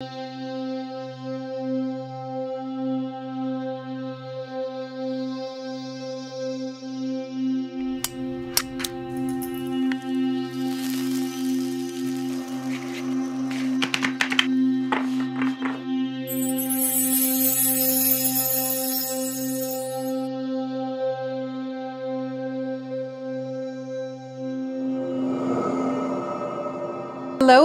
Hello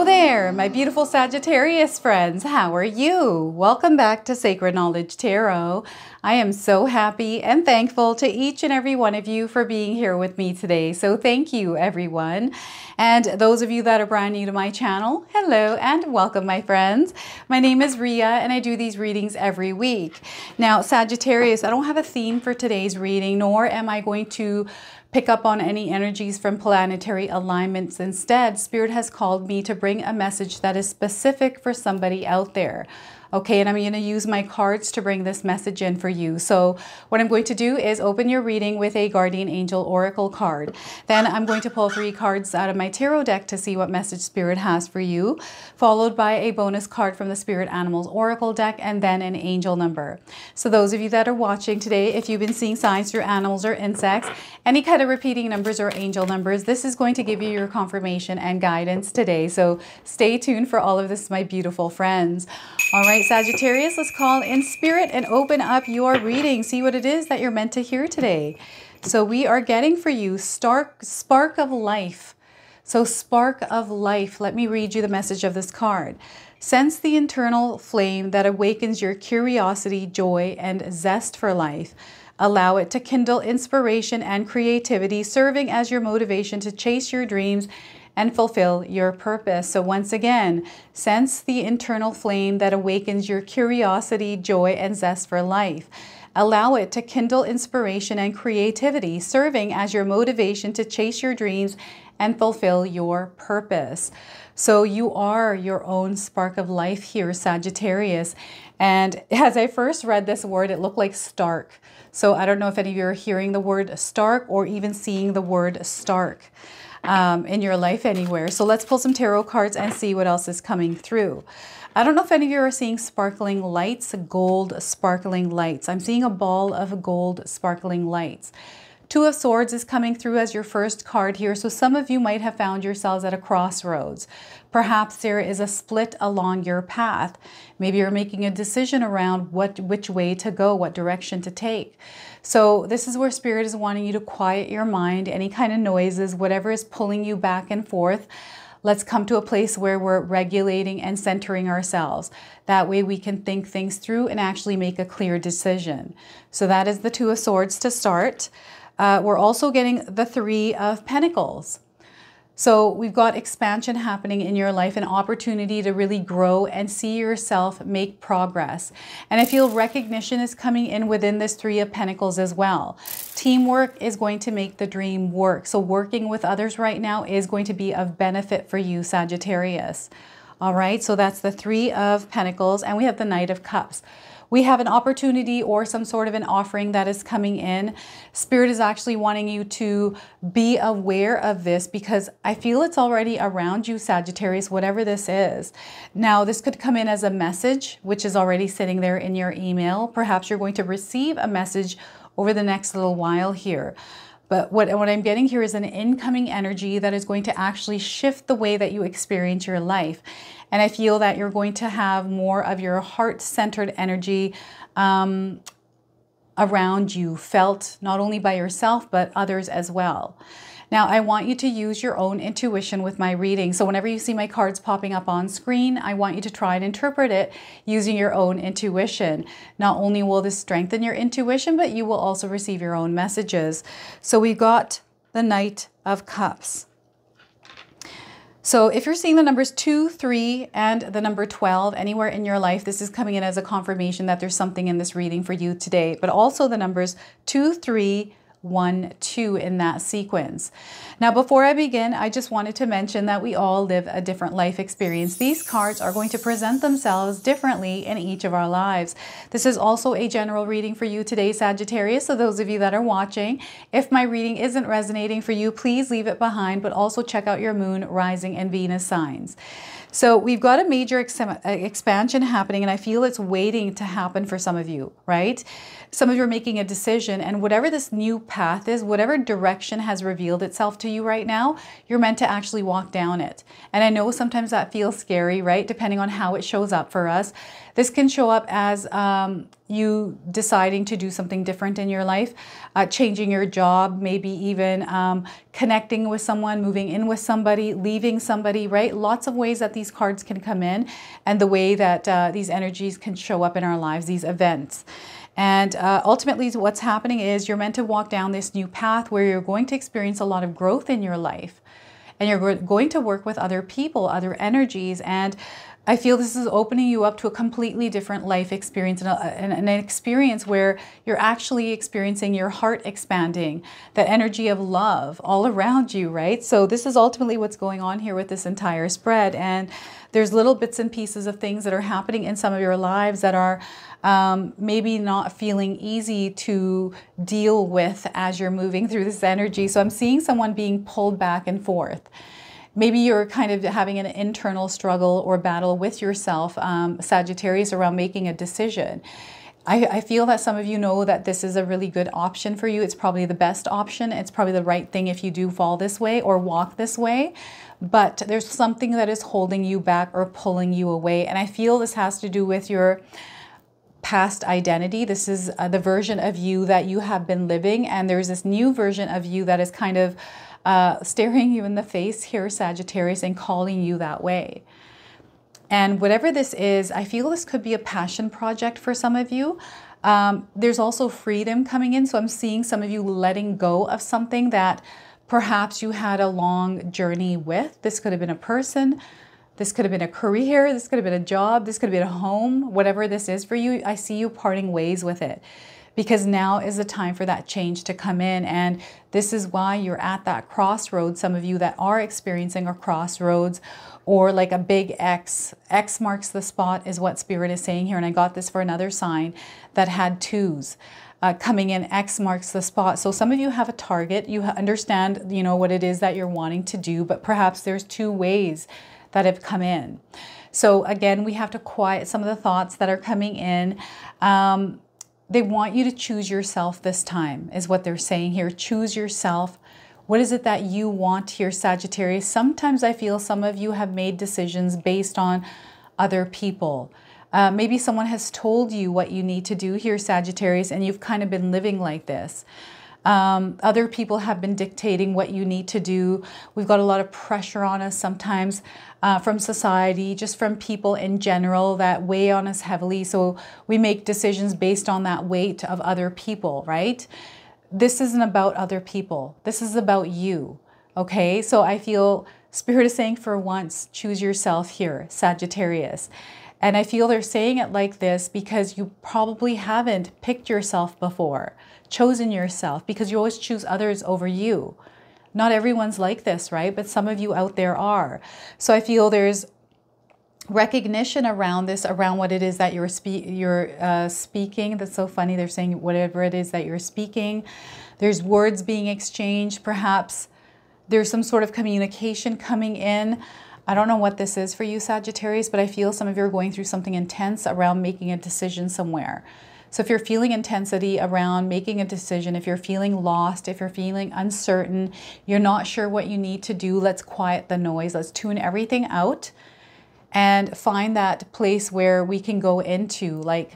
there, my beautiful Sagittarius friends. How are you? Welcome back to Sacred Knowledge Tarot. I am so happy and thankful to each and every one of you for being here with me today. So thank you, everyone. And those of you that are brand new to my channel, hello and welcome, my friends. My name is Ria and I do these readings every week. Now, Sagittarius, I don't have a theme for today's reading, nor am I going to pick up on any energies from planetary alignments. Instead, Spirit has called me to bring a message that is specific for somebody out there. Okay, and I'm going to use my cards to bring this message in for you. So what I'm going to do is open your reading with a Guardian Angel Oracle card. Then I'm going to pull 3 cards out of my tarot deck to see what message Spirit has for you, followed by a bonus card from the Spirit Animals Oracle deck, and then an angel number. So those of you that are watching today, if you've been seeing signs through animals or insects, any kind of repeating numbers or angel numbers, this is going to give you your confirmation and guidance today. So stay tuned for all of this, my beautiful friends. All right, Sagittarius, let's call in Spirit and open up your reading. See what it is that you're meant to hear today. So we are getting for you spark of life. So spark of life. Let me read you the message of this card. Sense the internal flame that awakens your curiosity, joy, and zest for life. Allow it to kindle inspiration and creativity, serving as your motivation to chase your dreams and fulfill your purpose. So once again, sense the internal flame that awakens your curiosity, joy, and zest for life. Allow it to kindle inspiration and creativity, serving as your motivation to chase your dreams and fulfill your purpose. So you are your own spark of life here, Sagittarius. And as I first read this word, it looked like stark. So I don't know if any of you are hearing the word stark or even seeing the word stark in your life anywhere. So let's pull some tarot cards and see what else is coming through. I don't know if any of you are seeing sparkling lights, gold sparkling lights. I'm seeing a ball of gold sparkling lights. 2 of Swords is coming through as your first card here. So some of you might have found yourselves at a crossroads. Perhaps there is a split along your path. Maybe you're making a decision around which way to go, what direction to take. So this is where Spirit is wanting you to quiet your mind, any kind of noises, whatever is pulling you back and forth. Let's come to a place where we're regulating and centering ourselves. That way we can think things through and actually make a clear decision. So that is the 2 of Swords to start. We're also getting the 3 of Pentacles. So we've got expansion happening in your life, an opportunity to really grow and see yourself make progress. And I feel recognition is coming in within this 3 of Pentacles as well. Teamwork is going to make the dream work. So working with others right now is going to be of benefit for you, Sagittarius. All right, so that's the 3 of Pentacles, and we have the Knight of Cups. We have an opportunity or some sort of an offering that is coming in. Spirit is actually wanting you to be aware of this because I feel it's already around you, Sagittarius, whatever this is. Now, this could come in as a message, which is already sitting there in your email. Perhaps you're going to receive a message over the next little while here. But what I'm getting here is an incoming energy that is going to actually shift the way that you experience your life. And I feel that you're going to have more of your heart-centered energy around you, felt not only by yourself, but others as well. Now, I want you to use your own intuition with my reading. So whenever you see my cards popping up on screen, I want you to try and interpret it using your own intuition. Not only will this strengthen your intuition, but you will also receive your own messages. So we've got the Knight of Cups. So if you're seeing the numbers 2, 3, and the number 12 anywhere in your life, this is coming in as a confirmation that there's something in this reading for you today. But also the numbers 2, 3, 1, 2 in that sequence. Now, before I begin, I just wanted to mention that we all live a different life experience. These cards are going to present themselves differently in each of our lives. This is also a general reading for you today, Sagittarius. So those of you that are watching, if my reading isn't resonating for you, please leave it behind, but also check out your moon, rising, and Venus signs. So we've got a major expansion happening, and I feel it's waiting to happen for some of you, right? Some of you are making a decision, and whatever this new path is, whatever direction has revealed itself to you right now, you're meant to actually walk down it. And I know sometimes that feels scary, right? Depending on how it shows up for us. This can show up as you deciding to do something different in your life, changing your job, maybe even connecting with someone, moving in with somebody, leaving somebody, right? Lots of ways that these cards can come in, and the way that these energies can show up in our lives, these events. And ultimately what's happening is you're meant to walk down this new path where you're going to experience a lot of growth in your life. And you're going to work with other people, other energies. And I feel this is opening you up to a completely different life experience, and an experience where you're actually experiencing your heart expanding, that energy of love all around you, right? So this is ultimately what's going on here with this entire spread. And there's little bits and pieces of things that are happening in some of your lives that are maybe not feeling easy to deal with as you're moving through this energy. So I'm seeing someone being pulled back and forth. Maybe you're kind of having an internal struggle or battle with yourself, Sagittarius, around making a decision. I feel that some of you know that this is a really good option for you. It's probably the best option. It's probably the right thing if you do fall this way or walk this way. But there's something that is holding you back or pulling you away. And I feel this has to do with your past identity. This is the version of you that you have been living. And there's this new version of you that is kind of staring you in the face here, Sagittarius, and calling you that way. And whatever this is, I feel this could be a passion project for some of you. There's also freedom coming in. So I'm seeing some of you letting go of something that perhaps you had a long journey with. This could have been a person. This could have been a career. This could have been a job. This could have been a home. Whatever this is for you, I see you parting ways with it. Because now is the time for that change to come in. And this is why you're at that crossroads. Some of you that are experiencing a crossroads, or like a big X. X marks the spot is what Spirit is saying here. And I got this for another sign that had twos. Coming in, X marks the spot. So some of you have a target. You understand, you know, what it is that you're wanting to do, but perhaps there's two ways that have come in. So again, we have to quiet some of the thoughts that are coming in. They want you to choose yourself this time, is what they're saying here. Choose yourself. What is it that you want here, Sagittarius? Sometimes I feel some of you have made decisions based on other people. Maybe someone has told you what you need to do here, Sagittarius, and you've kind of been living like this. Other people have been dictating what you need to do. We've got a lot of pressure on us sometimes from society, just from people in general that weigh on us heavily. So we make decisions based on that weight of other people, right? This isn't about other people. This is about you, okay? So I feel Spirit is saying for once, choose yourself here, Sagittarius. And I feel they're saying it like this because you probably haven't picked yourself before, chosen yourself, because you always choose others over you. Not everyone's like this, right? But some of you out there are. So I feel there's recognition around this, around what it is that you're speaking. That's so funny. They're saying whatever it is that you're speaking. There's words being exchanged. Perhaps there's some sort of communication coming in. I don't know what this is for you, Sagittarius, but I feel some of you are going through something intense around making a decision somewhere. So if you're feeling intensity around making a decision, if you're feeling lost, if you're feeling uncertain, you're not sure what you need to do, let's quiet the noise. Let's tune everything out and find that place where we can go into, like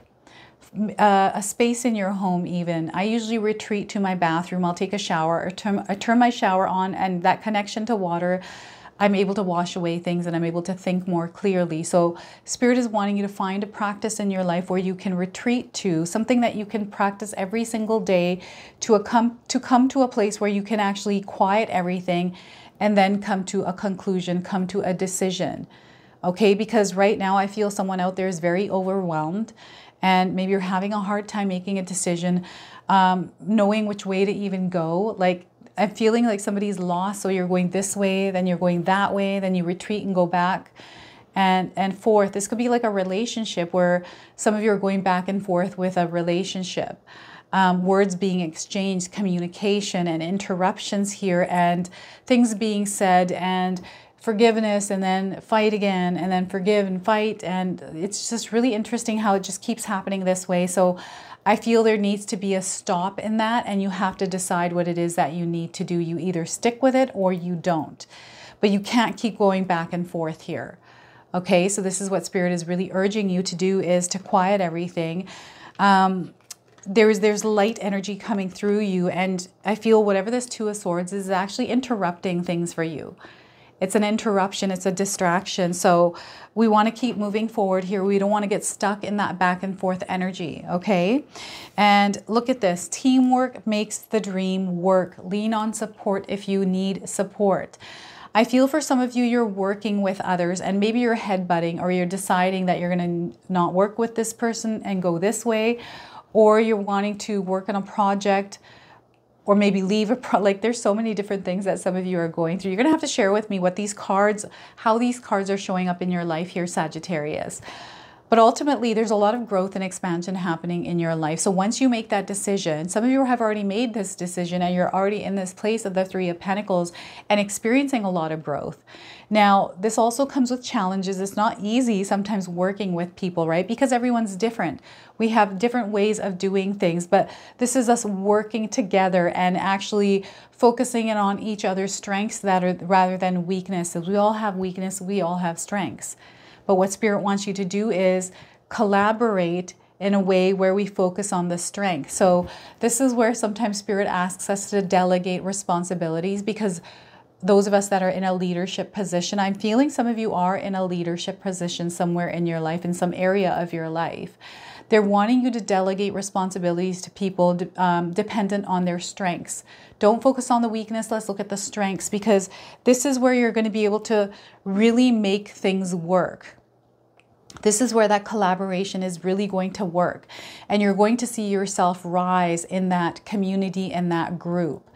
a space in your home even. I usually retreat to my bathroom. I'll take a shower, or I turn my shower on, and that connection to water, I'm able to wash away things and I'm able to think more clearly. So Spirit is wanting you to find a practice in your life where you can retreat to, something that you can practice every single day to come to a place where you can actually quiet everything and then come to a conclusion, come to a decision. Okay, because right now I feel someone out there is very overwhelmed and maybe you're having a hard time making a decision, knowing which way to even go. Like, I'm feeling like somebody's lost, so you're going this way, then you're going that way, then you retreat and go back and forth. This could be like a relationship where some of you are going back and forth with a relationship. Words being exchanged, communication and interruptions here, and things being said, and forgiveness and then fight again and then forgive and fight. And it's just really interesting how it just keeps happening this way. So I feel there needs to be a stop in that, and you have to decide what it is that you need to do. You either stick with it or you don't, but you can't keep going back and forth here. Okay, so this is what Spirit is really urging you to do, is to quiet everything. There's light energy coming through you, and I feel whatever this Two of Swords is actually interrupting things for you. It's an interruption, it's a distraction. So we want to keep moving forward here. We don't want to get stuck in that back and forth energy, okay? And look at this. Teamwork makes the dream work. Lean on support if you need support. I feel for some of you, you're working with others and maybe you're headbutting, or you're deciding that you're going to not work with this person and go this way, or you're wanting to work on a project, or maybe leave like there's so many different things that some of you are going through. You're gonna have to share with me what these cards, how these cards are showing up in your life here, Sagittarius. But ultimately, there's a lot of growth and expansion happening in your life. So once you make that decision, some of you have already made this decision and you're already in this place of the Three of Pentacles and experiencing a lot of growth. Now, this also comes with challenges. It's not easy sometimes working with people, right? Because everyone's different. We have different ways of doing things, but this is us working together and actually focusing in on each other's strengths rather than weaknesses. We all have weakness, we all have strengths. But what Spirit wants you to do is collaborate in a way where we focus on the strength. So this is where sometimes Spirit asks us to delegate responsibilities, because those of us that are in a leadership position, I'm feeling some of you are in a leadership position somewhere in your life, in some area of your life. They're wanting you to delegate responsibilities to people dependent on their strengths. Don't focus on the weakness. Let's look at the strengths, because this is where you're going to be able to really make things work. This is where that collaboration is really going to work. And you're going to see yourself rise in that community and that group.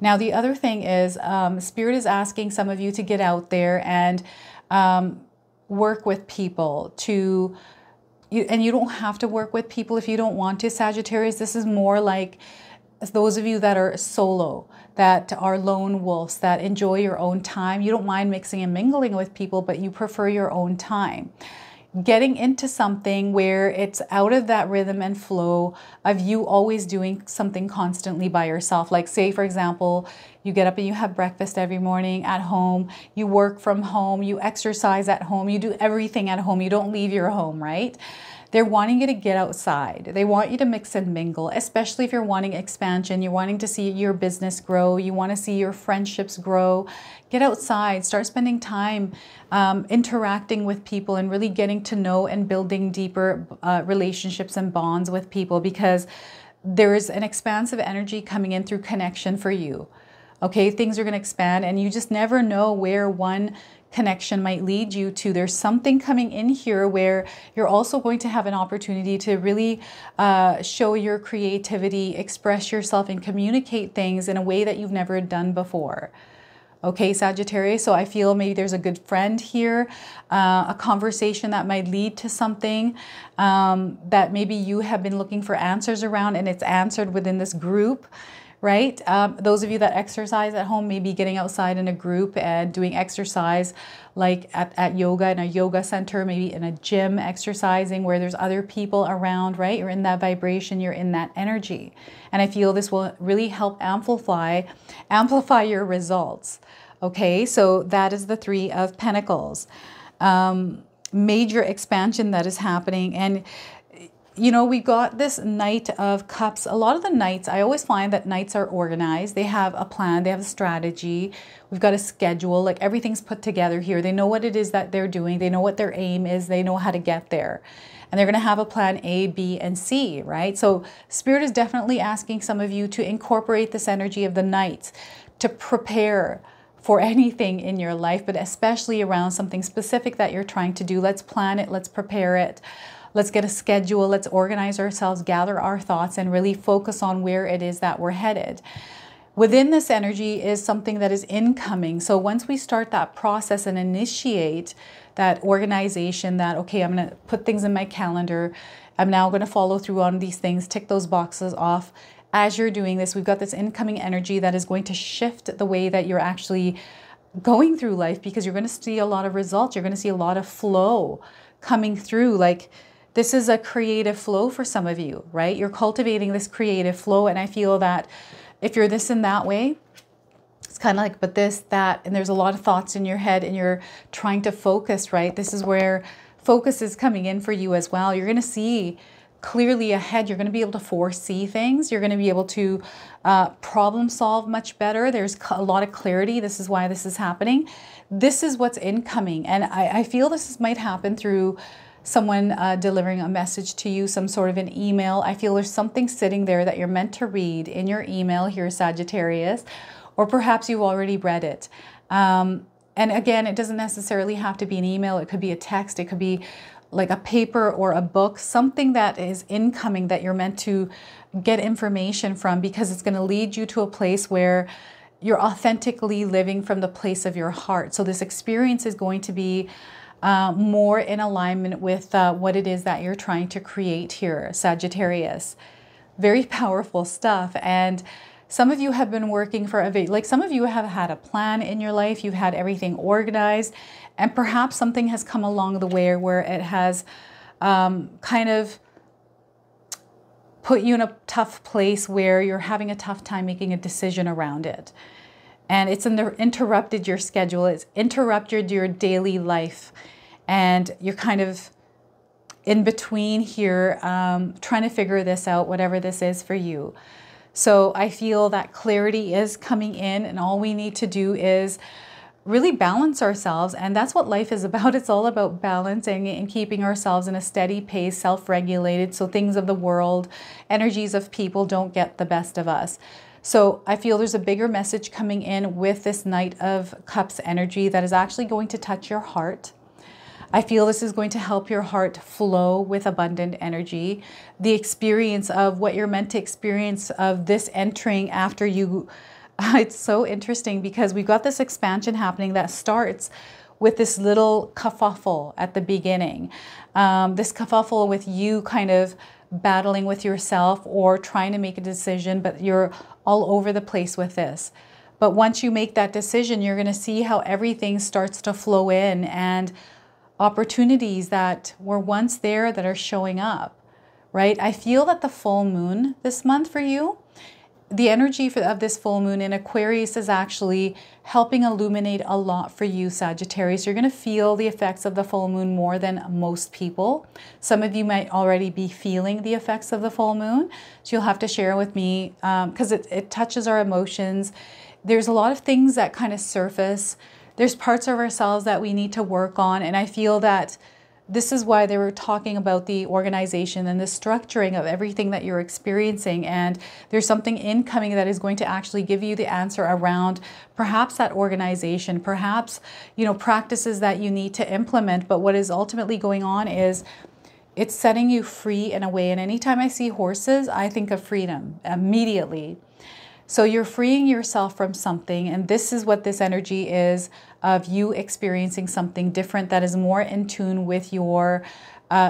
Now, the other thing is Spirit is asking some of you to get out there and work with people and you don't have to work with people if you don't want to, Sagittarius. This is more like those of you that are solo, that are lone wolves, that enjoy your own time. You don't mind mixing and mingling with people, but you prefer your own time. Getting into something where it's out of that rhythm and flow of you always doing something constantly by yourself. Like say, for example, you get up and you have breakfast every morning at home, you work from home, you exercise at home, you do everything at home, you don't leave your home, right? They're wanting you to get outside. They want you to mix and mingle, especially if you're wanting expansion, you're wanting to see your business grow, you want to see your friendships grow. Get outside, start spending time interacting with people and really getting to know and building deeper relationships and bonds with people, because there is an expansive energy coming in through connection for you. Okay, things are going to expand and you just never know where one connection might lead you to. There's something coming in here where you're also going to have an opportunity to really show your creativity, express yourself, and communicate things in a way that you've never done before. Okay, Sagittarius, so I feel maybe there's a good friend here, a conversation that might lead to something that maybe you have been looking for answers around, and it's answered within this group. Right? Those of you that exercise at home, maybe getting outside in a group and doing exercise like at yoga, in a yoga center, maybe in a gym, exercising where there's other people around, right? You're in that vibration, you're in that energy. And I feel this will really help amplify your results. Okay, so that is the Three of Pentacles. Major expansion that is happening. And you know, we got this Knight of Cups. A lot of the Knights, I always find that Knights are organized. They have a plan, they have a strategy. We've got a schedule, like everything's put together here. They know what it is that they're doing. They know what their aim is. They know how to get there. And they're going to have a plan A, B, and C, right? So Spirit is definitely asking some of you to incorporate this energy of the Knights to prepare for anything in your life, but especially around something specific that you're trying to do. Let's plan it. Let's prepare it. Let's get a schedule, let's organize ourselves, gather our thoughts, and really focus on where it is that we're headed. Within this energy is something that is incoming. So once we start that process and initiate that organization, that, okay, I'm going to put things in my calendar, I'm now going to follow through on these things, tick those boxes off. As you're doing this, we've got this incoming energy that is going to shift the way that you're actually going through life, because you're going to see a lot of results. You're going to see a lot of flow coming through. Like, this is a creative flow for some of you, right? You're cultivating this creative flow. And I feel that if you're this and that way, it's kind of like, but this, that, and there's a lot of thoughts in your head and you're trying to focus, right? This is where focus is coming in for you as well. You're going to see clearly ahead. You're going to be able to foresee things. You're going to be able to problem solve much better. There's a lot of clarity. This is why this is happening. This is what's incoming. And I feel this might happen through someone delivering a message to you, some sort of an email. I feel there's something sitting there that you're meant to read in your email here, Sagittarius, or perhaps you've already read it. And again, it doesn't necessarily have to be an email. It could be a text. It could be like a paper or a book, something that is incoming that you're meant to get information from, because it's going to lead you to a place where you're authentically living from the place of your heart. So this experience is going to be more in alignment with what it is that you're trying to create here, Sagittarius. Very powerful stuff. And some of you have been working for like some of you have had a plan in your life. You've had everything organized, and perhaps something has come along the way where it has kind of put you in a tough place where you're having a tough time making a decision around it. And it's interrupted your schedule. It's interrupted your daily life. And you're kind of in between here, trying to figure this out, whatever this is for you. So I feel that clarity is coming in, and all we need to do is really balance ourselves. And that's what life is about. It's all about balancing and keeping ourselves in a steady pace, self-regulated, so things of the world, energies of people don't get the best of us. So I feel there's a bigger message coming in with this Knight of Cups energy that is actually going to touch your heart. I feel this is going to help your heart flow with abundant energy. The experience of what you're meant to experience of this entering after you, it's so interesting because we've got this expansion happening that starts with this little kerfuffle at the beginning. This kerfuffle with you kind of battling with yourself or trying to make a decision, but you're all over the place with this. But once you make that decision, you're going to see how everything starts to flow in, and opportunities that were once there that are showing up, right? I feel that the full moon this month for you, the energy of this full moon in Aquarius is actually helping illuminate a lot for you, Sagittarius. You're going to feel the effects of the full moon more than most people. Some of you might already be feeling the effects of the full moon. So you'll have to share with me because it touches our emotions. There's a lot of things that kind of surface. There's parts of ourselves that we need to work on. And I feel that this is why they were talking about the organization and the structuring of everything that you're experiencing. And there's something incoming that is going to actually give you the answer around perhaps that organization, perhaps, you know, practices that you need to implement. But what is ultimately going on is it's setting you free in a way. And anytime I see horses, I think of freedom immediately. So you're freeing yourself from something, and this is what this energy is of you experiencing something different that is more in tune with your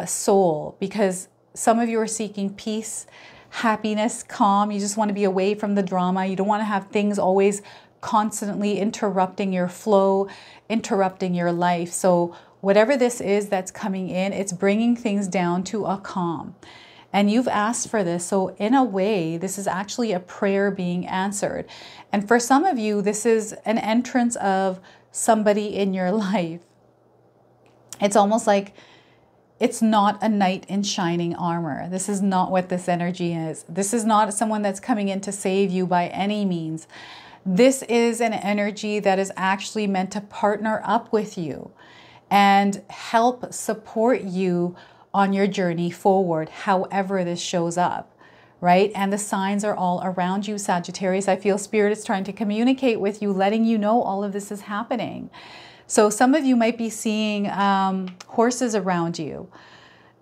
soul, because some of you are seeking peace, happiness, calm. You just want to be away from the drama. You don't want to have things always constantly interrupting your flow, interrupting your life. So whatever this is that's coming in, it's bringing things down to a calm. And you've asked for this. So in a way, this is actually a prayer being answered. And for some of you, this is an entrance of somebody in your life. It's almost like it's not a knight in shining armor. This is not what this energy is. This is not someone that's coming in to save you by any means. This is an energy that is actually meant to partner up with you and help support you on your journey forward, however this shows up, right? And the signs are all around you, Sagittarius. I feel Spirit is trying to communicate with you, letting you know all of this is happening. So some of you might be seeing horses around you.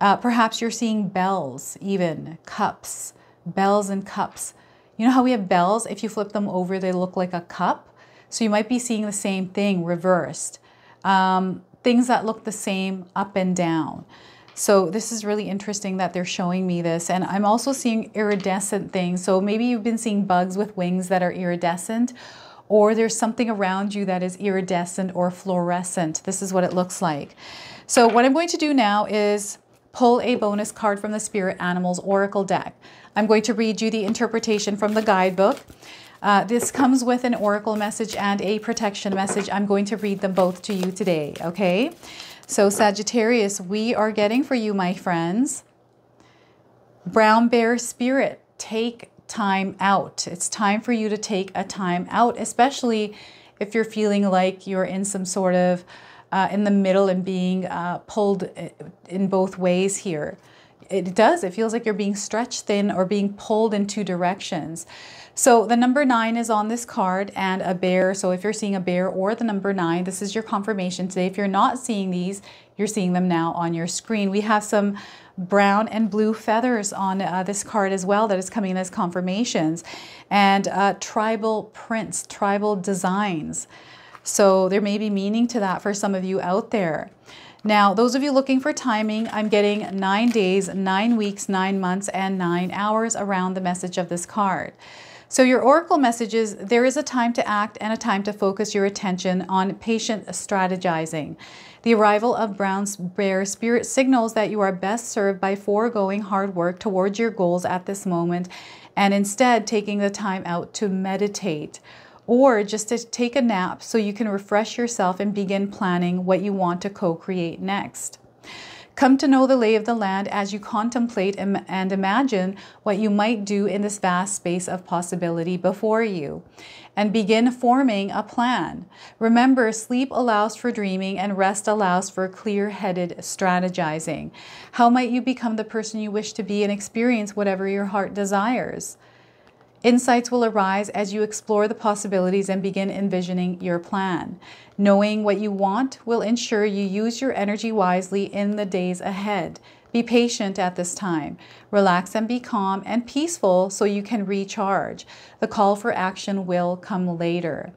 Perhaps you're seeing bells, even cups, bells and cups. You know how we have bells? If you flip them over, they look like a cup. So you might be seeing the same thing reversed. Things that look the same up and down. So this is really interesting that they're showing me this. And I'm also seeing iridescent things. So maybe you've been seeing bugs with wings that are iridescent, or there's something around you that is iridescent or fluorescent. This is what it looks like. So what I'm going to do now is pull a bonus card from the Spirit Animals Oracle deck. I'm going to read you the interpretation from the guidebook. This comes with an oracle message and a protection message. I'm going to read them both to you today, okay? So Sagittarius, we are getting for you, my friends, Brown Bear Spirit, take time out. It's time for you to take a time out, especially if you're feeling like you're in some sort of in the middle and being pulled in both ways here. It feels like you're being stretched thin or being pulled in two directions. So the number 9 is on this card, and a bear. So if you're seeing a bear or the number 9, this is your confirmation today. If you're not seeing these, you're seeing them now on your screen. We have some brown and blue feathers on this card as well that is coming in as confirmations, and tribal prints, tribal designs. So there may be meaning to that for some of you out there. Now, those of you looking for timing, I'm getting 9 days, 9 weeks, 9 months, and 9 hours around the message of this card. So your oracle messages, there is a time to act and a time to focus your attention on patient strategizing. The arrival of Brown Bear Spirit signals that you are best served by foregoing hard work towards your goals at this moment and instead taking the time out to meditate or just to take a nap so you can refresh yourself and begin planning what you want to co-create next. Come to know the lay of the land as you contemplate and imagine what you might do in this vast space of possibility before you, and begin forming a plan. Remember, sleep allows for dreaming and rest allows for clear-headed strategizing. How might you become the person you wish to be and experience whatever your heart desires? Insights will arise as you explore the possibilities and begin envisioning your plan. Knowing what you want will ensure you use your energy wisely in the days ahead. Be patient at this time. Relax and be calm and peaceful so you can recharge. The call for action will come later.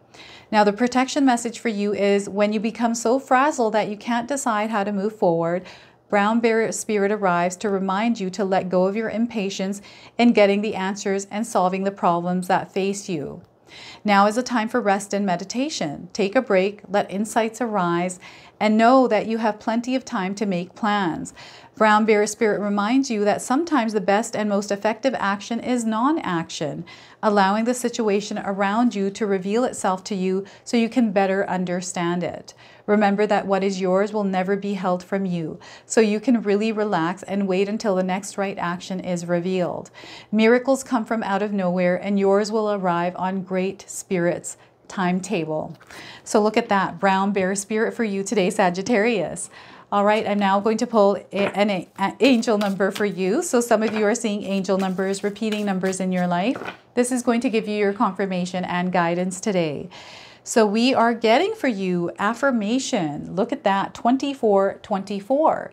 Now, the protection message for you is when you become so frazzled that you can't decide how to move forward, Brown Bear Spirit arrives to remind you to let go of your impatience in getting the answers and solving the problems that face you. Now is a time for rest and meditation. Take a break, let insights arise, and know that you have plenty of time to make plans. Brown Bear Spirit reminds you that sometimes the best and most effective action is non-action, allowing the situation around you to reveal itself to you so you can better understand it. Remember that what is yours will never be held from you, so you can really relax and wait until the next right action is revealed. Miracles come from out of nowhere, and yours will arrive on Great Spirit's timetable. So look at that, Brown Bear Spirit for you today, Sagittarius. All right, I'm now going to pull an angel number for you. So some of you are seeing angel numbers, repeating numbers in your life. This is going to give you your confirmation and guidance today. So we are getting for you affirmation. Look at that, 2424.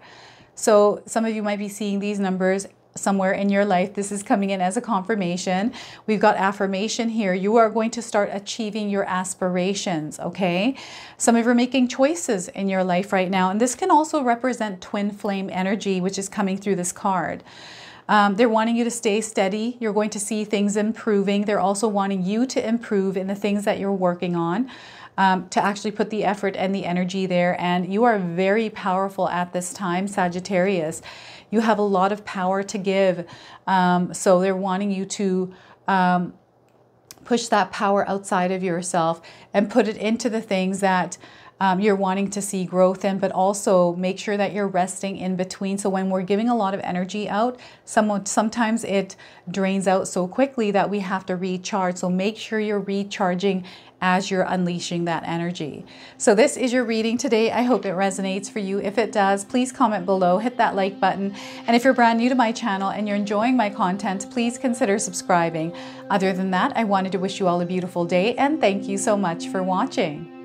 So some of you might be seeing these numbers somewhere in your life. This is coming in as a confirmation. We've got affirmation here. You are going to start achieving your aspirations, okay? Some of you are making choices in your life right now, and this can also represent twin flame energy, which is coming through this card. They're wanting you to stay steady. You're going to see things improving. They're also wanting you to improve in the things that you're working on, to actually put the effort and the energy there. And you are very powerful at this time, Sagittarius. You have a lot of power to give. So they're wanting you to push that power outside of yourself and put it into the things that you're wanting to see growth in, but also make sure that you're resting in between. So when we're giving a lot of energy out, sometimes it drains out so quickly that we have to recharge. So make sure you're recharging as you're unleashing that energy. So this is your reading today. I hope it resonates for you. If it does, please comment below, hit that like button. And if you're brand new to my channel and you're enjoying my content, please consider subscribing. Other than that, I wanted to wish you all a beautiful day and thank you so much for watching.